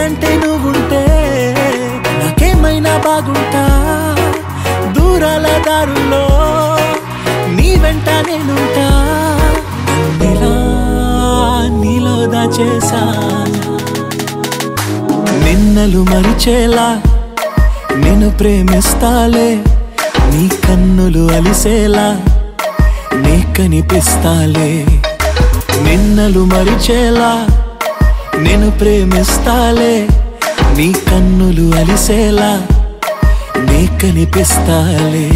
వెంటే నువ్వుంటే నాకేమైనా బాగుంటా దూరాల దారుల్లో నీ వెంట నేనుంటా నీలో దాచేసా నిన్నలు మరిచేలా నిన్ను ప్రేమిస్తాలే నీ కన్నులు అలిసేలా నీ కనిపిస్తాలే నిన్నలు మరిచేలా నిన్ను ప్రేమిస్తాలే నీ కన్నులు అలిసేలా నీ కనిపిస్తాలే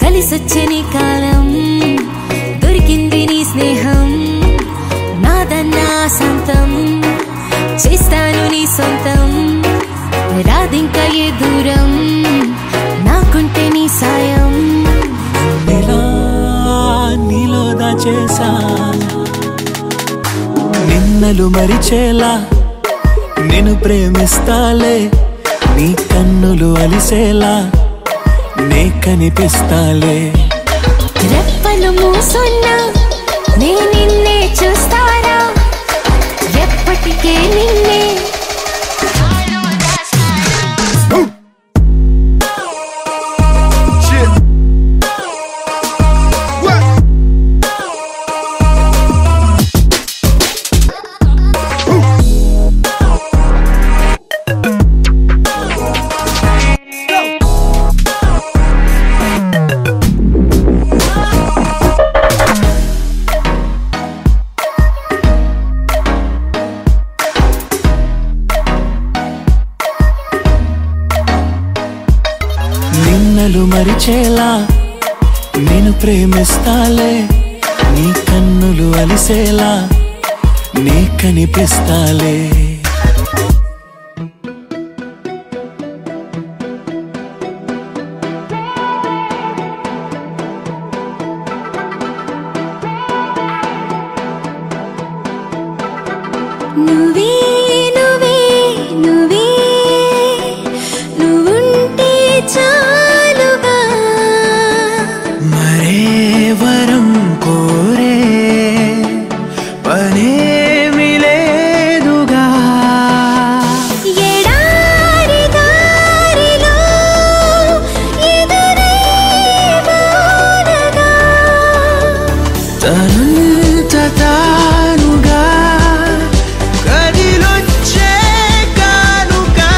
కలిసొచ్చని కాలం దొరికింది నీ స్నేహం నాదన్నా సొంతం చేస్తాను నీ సొంతం రాదింకా ఏ దూరం నాకుంటే నీ సాయం నీలో దాచేసా నిన్నలు మరిచేలా నిన్ను ప్రేమిస్తాలే నీ కన్నులు అలిసేలా నే కనిపిస్తాలే రెప్పలు మూసున్నా నే నిన్నే చూస్తారా ఎప్పటికే నిన్నే నిన్నలు మరిచేలా నేను ప్రేమిస్తాలే నీ కన్నులు అలిసేలా నీ కనిపిస్తాలే నువ్వే నువ్వే నువ్వే నువ్వుంటే చాలుగా మరే వరం కోరే పనేమి లేదుగా ఎడారి దారిలో ఎదురై వానగా తనంత తానుగా కదిలొచ్చే కానుగా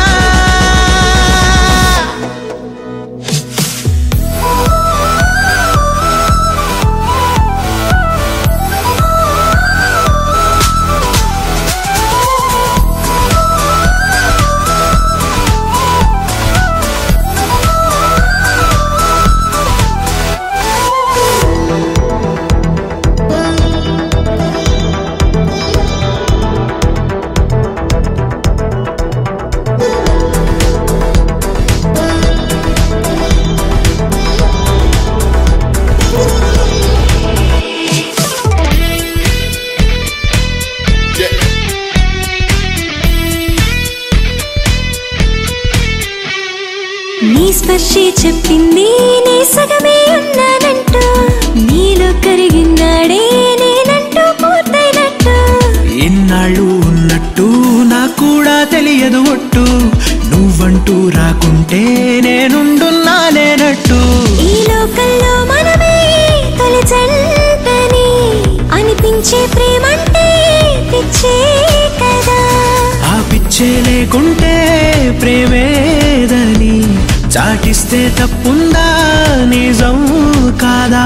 నీ స్పర్శే చెప్పింది నీ సగమే ఉన్నానంటూ నీలో కరిగినాడే నేనంటూ పూర్తయినట్టు ఇన్నాళ్ళు ఉన్నట్టు నాకు కూడా తెలియదు ఒట్టు నువ్వంటూ రాకుంటే నేనుండున్నా లేనట్టు ఈ లోకంలో మనమే తొలి జంటని అనిపించే ప్రేమంటే పిచ్చే కదా ఆ పిచ్చే లేకుంటే ప్రేమేదని చాటిస్తే తప్పుందా నిజం కాదా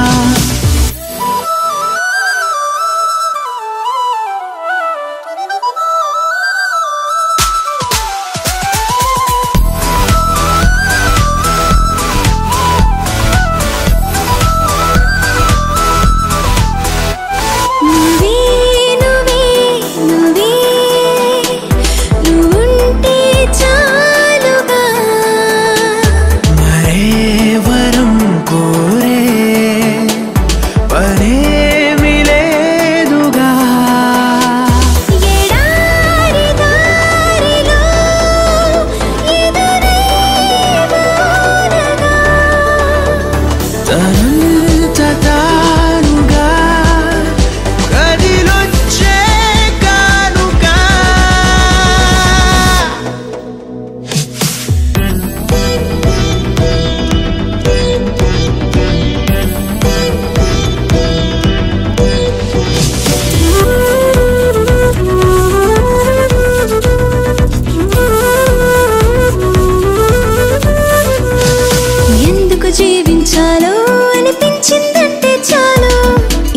వచ్చిందంటే చాలు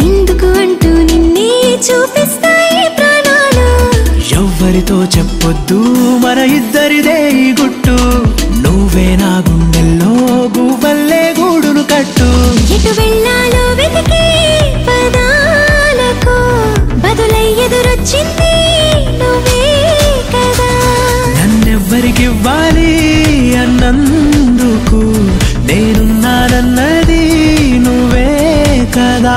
ఎందుకు అంటూ నిన్నే చూపిస్తాయి ప్రాణాలు ఎవ్వరితో చెప్పొద్దు మన ఇద్దరిదే ఈ గుట్టు నువ్వే నా గుండెల్లో గువ్వల్లే గూడును కట్టు ఎటు వెళ్ళాలో వెతికే పదాలకు బదులై ఎదురొచ్చింది నువ్వే కదా నన్నెవ్వరికివ్వాలి అన్నందుకు నేనున్నానన్నది నువ్వే కదా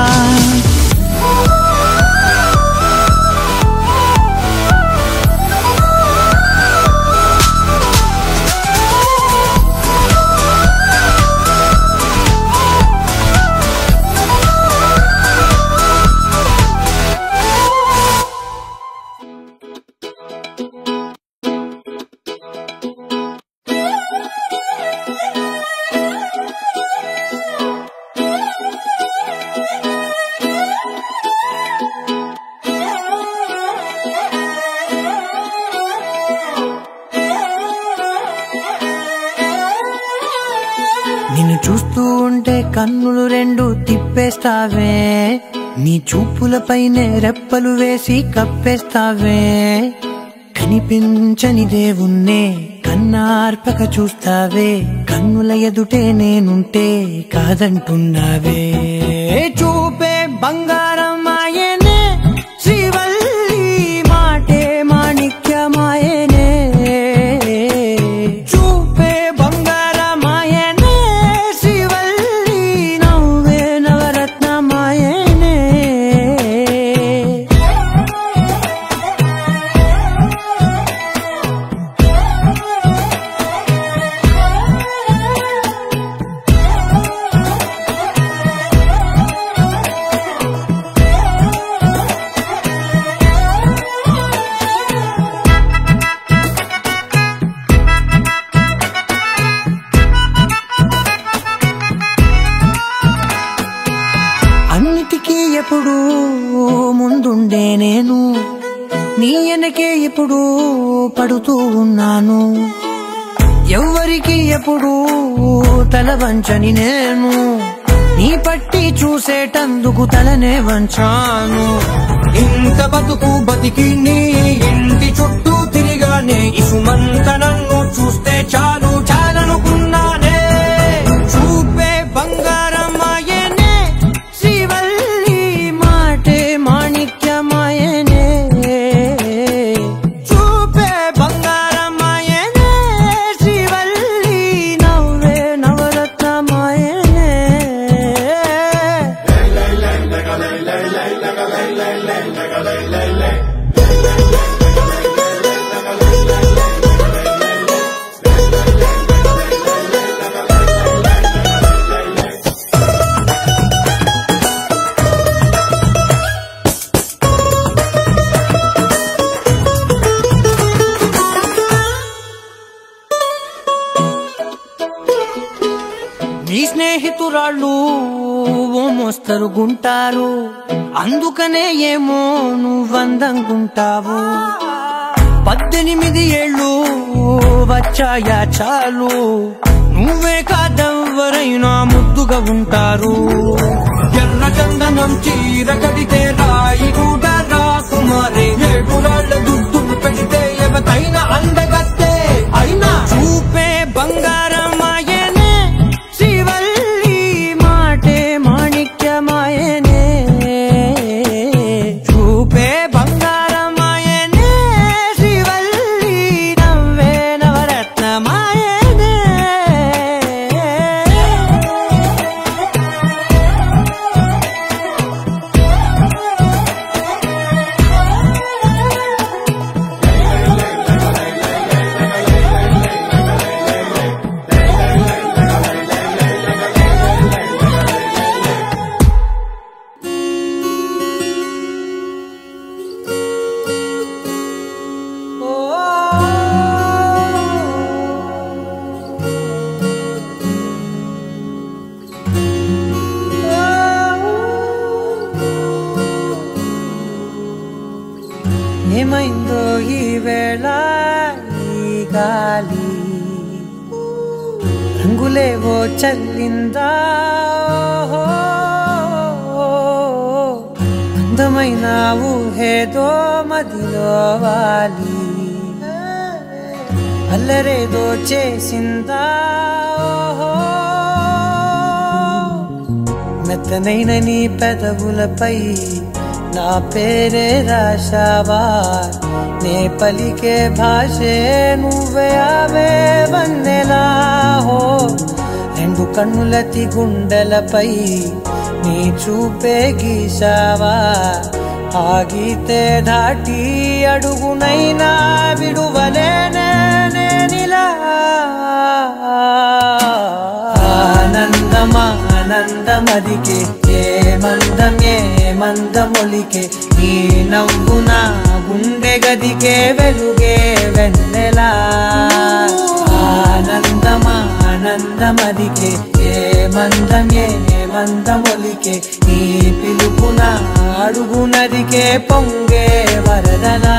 నిన్ను చూస్తూ ఉంటే కన్నులు రెండు తిప్పేస్తావే నీ చూపులపైనే రెప్పలు వేసి కప్పేస్తావే కనిపించని దేవుణ్ణే కన్నార్పక చూస్తావే కన్నుల ఎదుటే నేనుంటే కాదంటున్నావే చూపే బంగారం ఆయనే శ్రీవల్లి మాటే మాణిక్యమాయనే చూపే బంగారమాయనే శ్రీవల్లి నవ్వే నవరత్నమాయనే అన్నిటికీ ఎప్పుడు ముందుండే నేను నీ వెనకే ఎప్పుడు పడుతూ ఉన్నాను ఎవ్వరికి ఎప్పుడు తల వంచని నేను నీ పట్టి చూసేటందుకు తలనే వంచాను ఇంత బతుకు బతికి నీ ఇంటి చుట్టూ తిరిగానే ఇసుమంత నన్ను చూస్తే చాలు చాలనుకున్నానే చూపే బంగారమాయనే శ్రీవల్లి మాటే మాణిక్యమాయనే చూపే బంగారమాయనే శ్రీవల్లి నవ్వే నవరత్నమాయనే నీ స్నేహితురాళ్ళు ఓ మోస్తరు గుంటారు అందుకనే ఏమో నువ్వందంగుంటావు 18 ఏళ్ళు వచ్చాయా చాలు నువ్వే కాదెవ్వరైనా ముద్దుగా ఉంటారు ఎర్ర చందనం చీర కడితే రాయి కూడా రాకుమారే 7 రాళ్ళ దుద్దులు పెడితే ఎవతైనా అందగత్తే అయినా చూపే బంగారమాయనే శ్రీవల్లి మాటే మాణిక్యమాయనే చూపే బంగారమాయనే శ్రీవల్లి నవ్వే నవరత్నమాయనే ఏమైందో ఈ వేళ ఈ గాలి రంగులేవో చల్లిందా నా ఊహేదో మదిలో వాలి అల్లరేదో చేసిందా మెత్తనైన నీ పెదవులపై నా పేరే రాశావా నే పలికే భాషే నువ్వే ఆవే వన్నెలా హో రెండు కన్నులతి గుండెలపై నీ చూపే గీశావా ఆగితే దాటి అడుగునైనా విడువలేనే నేనిలా ఆనందమా ఆనందమదికే ఏ మందమొలికే నీ నవ్వు నా గుండె గదికే వెలుగే వెన్నెలా ఆనందమా ఆనందమదికే ఏ మందమొలికే నీ పిలుపున అడుగునదికే పొంగే వరదలా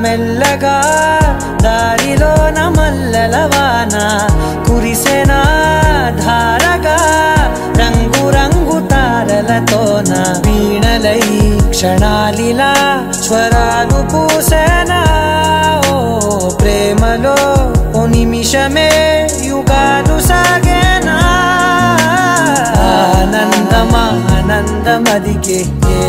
మెల్లగా దారిలోన మల్లెలవాన కురిసెనా ధారగా రంగు రంగు తారలతోన వీణలై క్షణాలిలా స్వరాలు పూసేనా ఓ ప్రేమలో ఓ నిమిషమే యుగాలు సాగేనా ఆనందమా ఆనందమదికే ఏ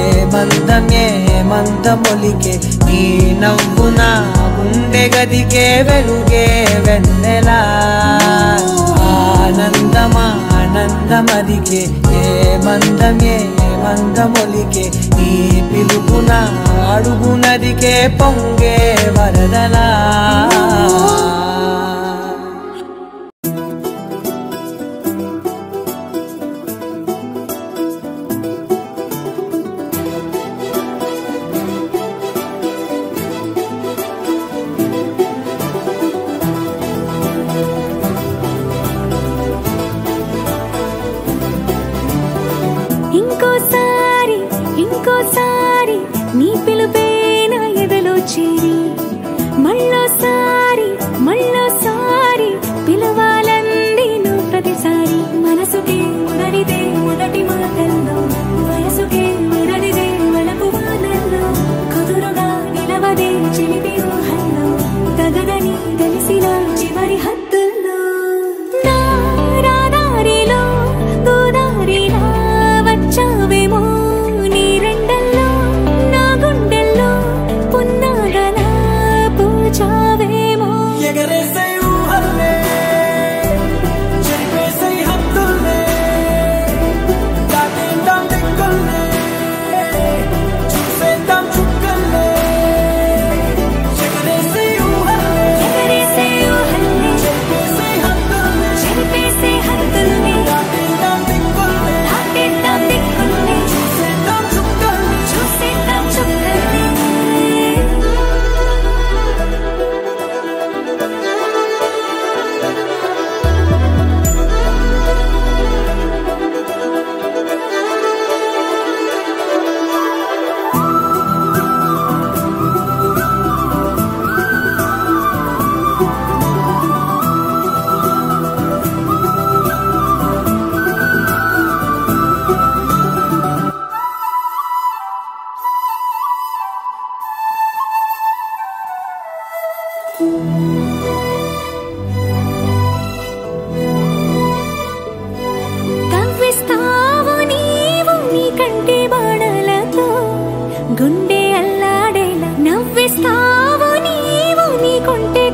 మందమొలికే నీ నవ్వు నా గుండె గదికే వెలుగే వెన్నెలా ఆనందమా ఆనందమదికే ఏ మందమొలికే నీ పిలుపున అడుగునదికే పొంగే వరదలా ఇంకోసారి నీ పిలుపే నా ఎదలో చేరి మళ్ళోసారి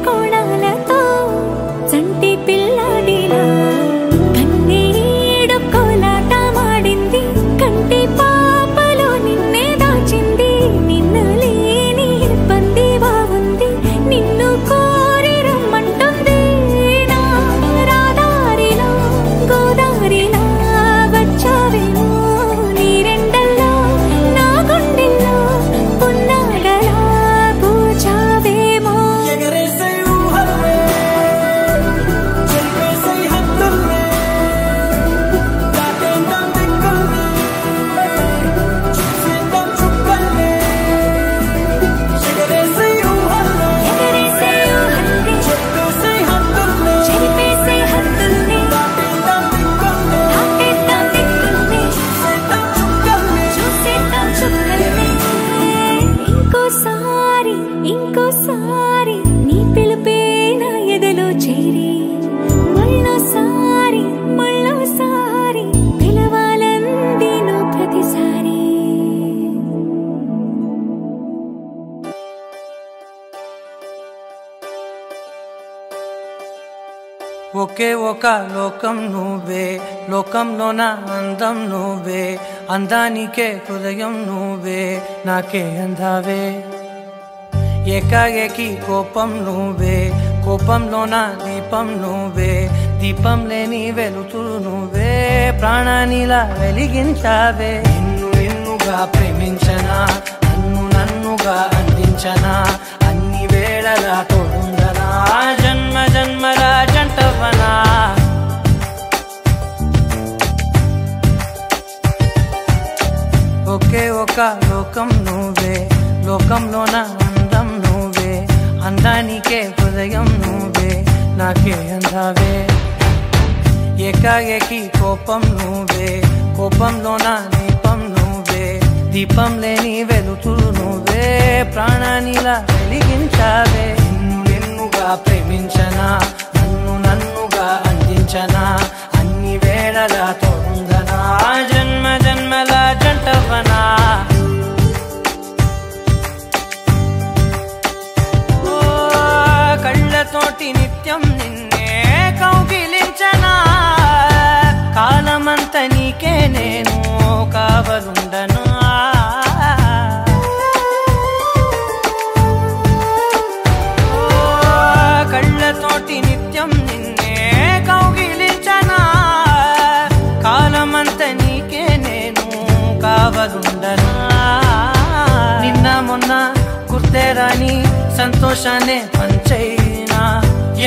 కోణాలతో చంటి పిల్లాడిలా కన్నీడు కోలాట మాడింది కంటి పాపలో నిన్నే దాచింది నిన్ను లేని ఇబ్బంది బాగుంది నిన్ను కోరి రమ్మంటుంది నా రాదారిలో గోదారిలా వచ్చావేమో నీరెండల్లో నా గుండెల్లో పున్నాగలా పూచావేమో ఎగరేసే ఊహల్లే చెరిపేసే హద్దుల్లే దాటేద్దాం దిక్కుల్లే చూసేద్దాం చుక్కల్లే ఎగరేసే ఊహల్లే ఎగరేసే ఊహల్లే చెరిపేసే హద్దుల్లే చెరిపేసే హద్దుల్ని దాటేద్దాం దిక్కుల్లే చూసేద్దాం చుక్కల్ని చూసేద్దాం చుక్కల్ని ఇంకోసారి నీ పిలుపే నా ఎదలో చేరి మళ్ళోసారి పిలవాలంది నువ్వు ప్రతిసారి ఒకే ఒక లోకం నువ్వే లోకంలోన అందం నువ్వే అందానికే హృదయం నువ్వే నాకే అందావే ఏకాఏకి కోపం నువ్వే కోపంలోన దీపం నువ్వే దీపం లేని వెలుతురు నువ్వే ప్రాణానిలా వెలిగించావే నిన్నుగా ప్రేమించనా నన్నుగా అందించనా అన్ని వేళలా తోడుండనా జన్మ జన్మల జంటవనా ఒకే ఒక లోకం నువ్వే లోకంలోన అందం నువ్వే అందానికే హృదయం నువ్వే నాకే అందావే ఏకాఏకి కోపం నువ్వే కోపంలోన దీపం నువ్వే దీపం లేని వెలుతురు నువ్వే ప్రాణానిలా వెలిగించావే నిన్నుగా ప్రేమించనా నన్నుగా అందించనా అన్ని వేళలా తోడుందనా జన్మ జన్మల జంటవనా కళ్ళతోటి నిత్యం నిన్నే కౌగిలించనా కాలమంత నీకే నేను కావలుండనా కళ్ళతోటి నిత్యం నిన్నే కౌగిలించనా కాలమంత నీకే నేను కావలుండనా నిన్న మొన్న గుర్తేరాని సంతోషాన్ని పంచైనా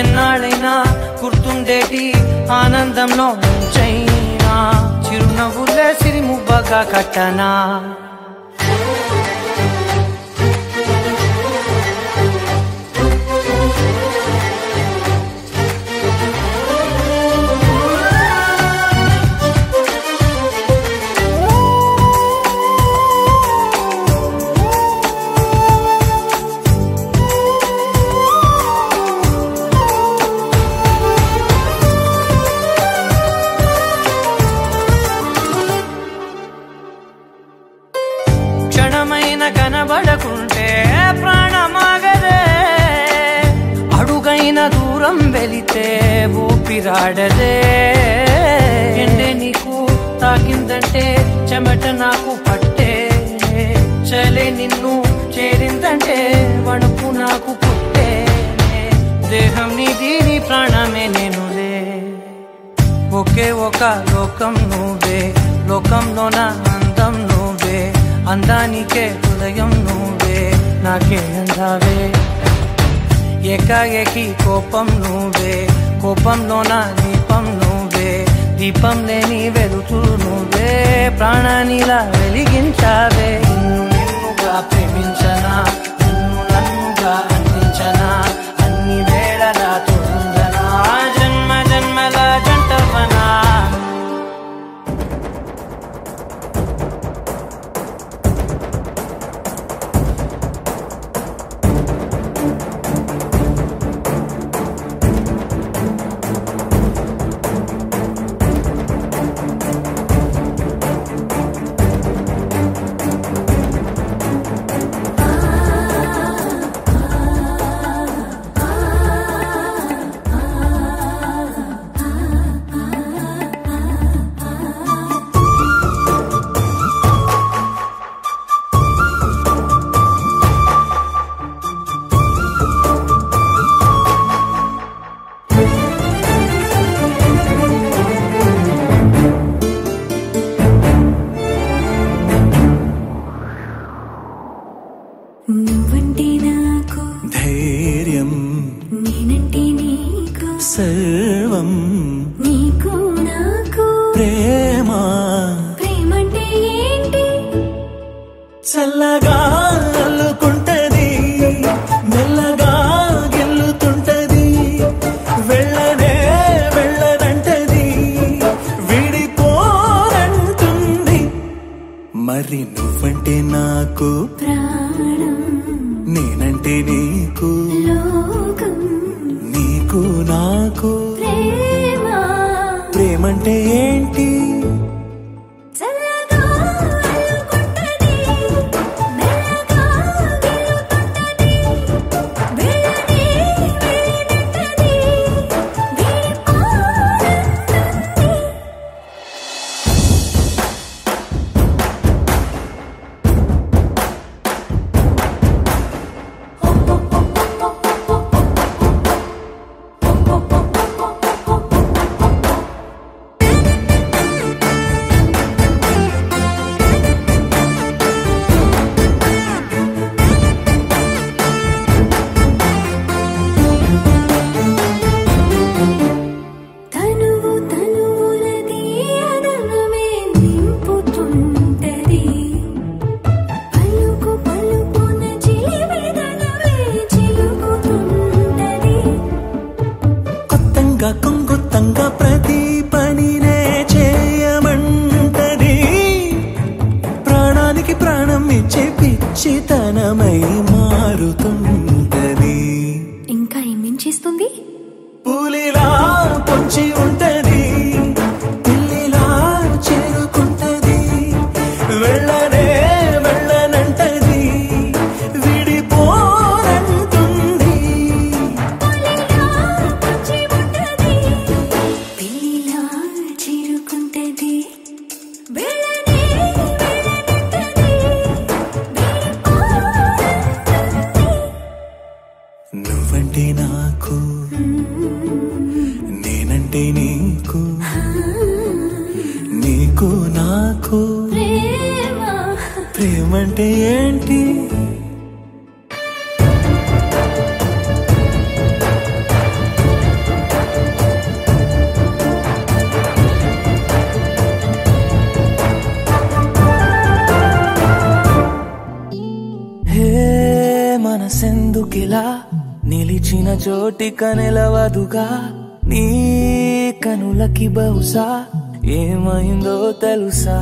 ఎన్నాళ్ళైనా గుర్తుండేటి ఆనందంలో ముంచైనా చిరునవ్వులే సిరిముబ్బగా కట్టనా కనబడకుంటే ప్రాణమాగదే అడుగైన దూరం వెళితే ఊపిరాడదే ఎండే నీకు తాకిందంటే చెమట నాకు పట్టే చలే నిన్ను చేరిందంటే వణుకు నాకు పుట్టే దేహం నీది నీ ప్రాణమే నేనులే ఒకే ఒక లోకం నువ్వే లోకంలోన అందం నువ్వే అందానికే హృదయం నువ్వే నాకే అందావే ఏకాఏకి కోపం నువ్వే కోపంలోన దీపం నువ్వే దీపం లేని వెలుతురు నువ్వే ప్రాణానిలా వెలిగించావే నిన్నుగా ప్రేమించనా నన్నుగా అందించనా అన్ని వేళలా తోడుందనా జన్మ జన్మల జంటవనా నీకు సర్వం నీకు నాకు ప్రేమ ప్రేమంటే ఏంటి చల్లగా అల్లుకుంటది మెల్లగా గెల్లుతుంటది వెళ్ళనే వెళ్ళనంటది విడిపోరంటుంది మరి నువ్వంటే నాకు ప్రాణం నేనంటే నీకు లోకం నీకు నాకు ప్రేమ ప్రేమంటే ఏంటి చల్లగా అల్లుకుంటది మెల్లగా గెలుతుంటది వెళ్ళనే వెళ్ళనంటది విడిపోరంటుంది తనువు తనువులది అదనమే నింపుతుంటది పలుకు పలుకున చిలివెదనమే చిలుకుతుంటది కొత్తంగా కొంగొత్తంగా ప్రతి పనినే చేయమంటది ప్రాణానికి ప్రాణం ఇచ్చే పిచ్చితనమై మారుతుంటది ఇంకా ఏమేం చేస్తుంది పులిలా పొంచి ఉంటది పిల్లిలా చేరుకుంటది వెళ్ళనే వెళ్ళనంటది విడిపోరంటుంది పులిలా పొంచి ఉంటది పిల్లిలా చేరుకుంటది వెళ్ళనే వెళ్ళనంటది విడిపోరంటుంది నువ్వంటే నాకు నేనంటే నీకు నీకు నాకు ప్రేమ ప్రేమంటే ఏంటి హే మనసెందుకిలా నిలిచిన చోటిక నిలవదుగా నీ కనులకి బహుశా ఏమైందో తెలుసా